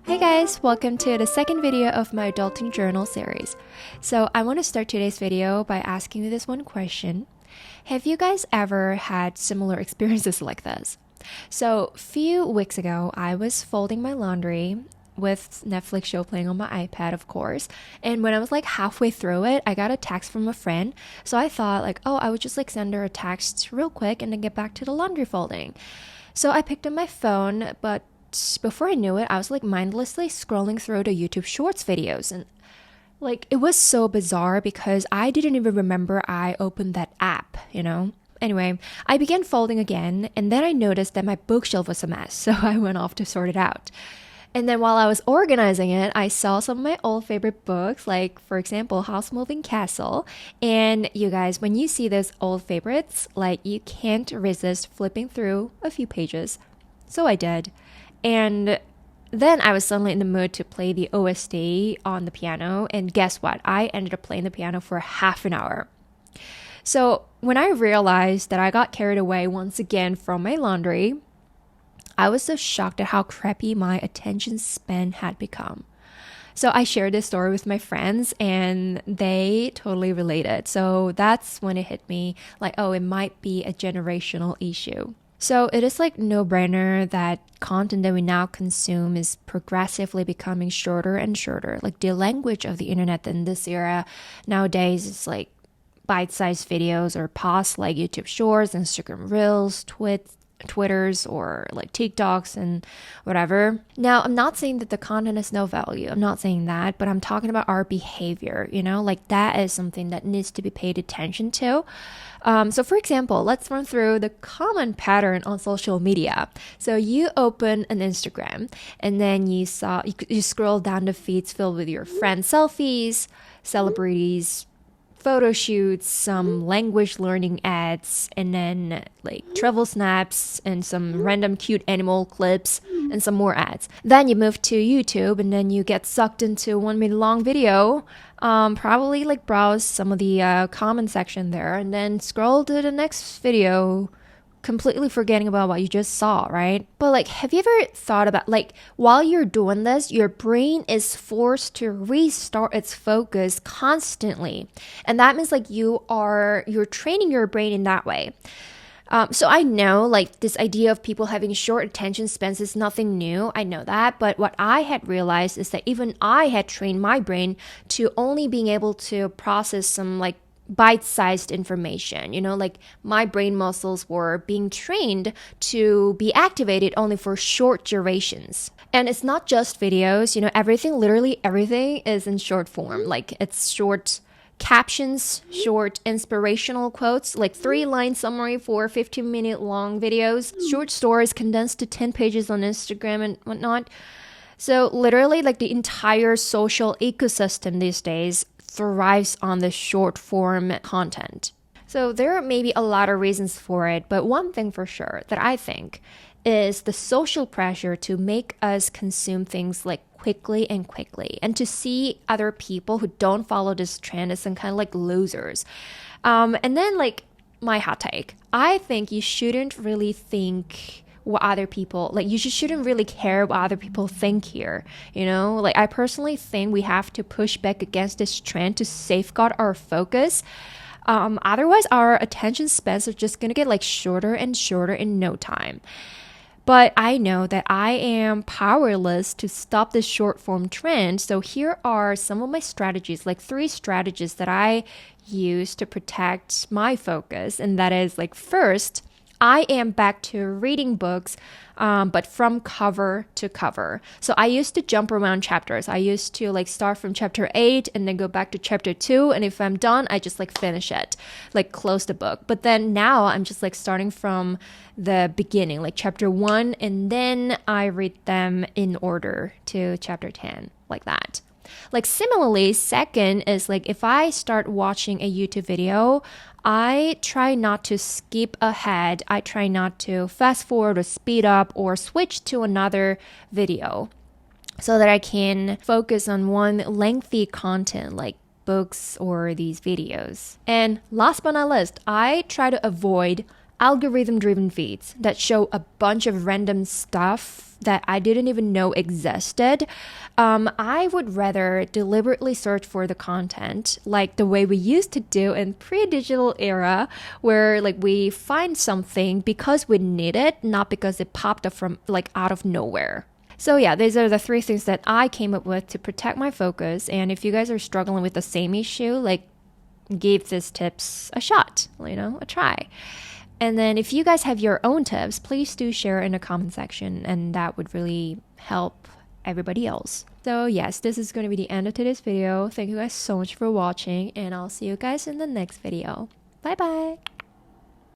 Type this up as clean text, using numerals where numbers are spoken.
Hey guys, welcome to the second video of my adulting journal series. So I want to start today's video by asking you this one question. Have you guys ever had similar experiences like this? So a few weeks ago, I was folding my laundry with Netflix show playing on my iPad, of course. And when I was like halfway through it, I got a text from a friend. So I thought like, oh, I would just like send her a text real quick and then get back to the laundry folding. So I picked up my phone, but before I knew it, I was like mindlessly scrolling through the YouTube Shorts videos. And like, it was so bizarre because I didn't even remember I opened that app, you know? Anyway, I began folding again, and then I noticed that my bookshelf was a mess, so I went off to sort it out. And then while I was organizing it, I saw some of my old favorite books, like, for example, House Moving Castle. And you guys, when you see those old favorites, like, you can't resist flipping through a few pages. So I did. And then I was suddenly in the mood to play the OST on the piano. And guess what? I ended up playing the piano for half an hour. So when I realized that I got carried away once again from my laundry, I was so shocked at how crappy my attention span had become. So I shared this story with my friends and they totally related. So that's when it hit me like, oh, it might be a generational issue. So it is like no-brainer that content that we now consume is progressively becoming shorter and shorter. Like the language of the internet in this era nowadays is like bite-sized videos or posts like YouTube Shorts, Instagram Reels, Twitters, or like TikToks and whatever. Now, I'm not saying that the content has no value. I'm not saying that, but I'm talking about our behavior, you know, like that is something that needs to be paid attention to. So for example, let's run through the common pattern on social media. So you open an Instagram and then you scroll down the feeds filled with your friends' selfies, celebrities, photo shoots, some language learning ads, and then like travel snaps and some random cute animal clips and some more ads. Then you move to YouTube and then you get sucked into 1 minute long video. Probably like browse some of the comment section there and then scroll to the next video, completely forgetting about what you just saw, right? But like, have you ever thought about like, while you're doing this, your brain is forced to restart its focus constantly. And that means like you're training your brain in that way. So I know like this idea of people having short attention spans is nothing new. I know that. But what I had realized is that even I had trained my brain to only being able to process some like bite-sized information, you know, like my brain muscles were being trained to be activated only for short durations. And it's not just videos, you know, literally everything is in short form. Like it's short captions, short inspirational quotes, like 3-line summary for 15-minute long videos, short stories condensed to 10 pages on Instagram and whatnot. So literally like the entire social ecosystem these days thrives on the short form content. So there may be a lot of reasons for it, but one thing for sure that I think is the social pressure to make us consume things like quickly and to see other people who don't follow this trend as some kind of like losers. And then like my hot take, I think you shouldn't really think what other people like you just shouldn't really care what other people think here, you know, like I personally think we have to push back against this trend to safeguard our focus. Otherwise our attention spans are just gonna get like shorter and shorter in no time. But I know that I am powerless to stop this short form trend. So here are some of my strategies, like 3 strategies that I use to protect my focus. And that is like, first, I am back to reading books, but from cover to cover. So I used to jump around chapters. I used to like start from chapter 8 and then go back to chapter 2. And if I'm done, I just like finish it, like close the book. But then now I'm just like starting from the beginning, like chapter 1, and then I read them in order to chapter 10, like that. Like similarly, second is like if I start watching a YouTube video, I try not to skip ahead. I try not to fast forward or speed up or switch to another video so that I can focus on one lengthy content like books or these videos. And last but not least, I try to avoid algorithm-driven feeds that show a bunch of random stuff that I didn't even know existed, I would rather deliberately search for the content like the way we used to do in pre-digital era, where like we find something because we need it, not because it popped up from like out of nowhere. So yeah, these are the 3 things that I came up with to protect my focus. And if you guys are struggling with the same issue, like give these tips a shot, a try. And then if you guys have your own tips, please do share in the comment section, and that would really help everybody else. So yes, this is going to be the end of today's video. Thank you guys so much for watching, and I'll see you guys in the next video. Bye bye!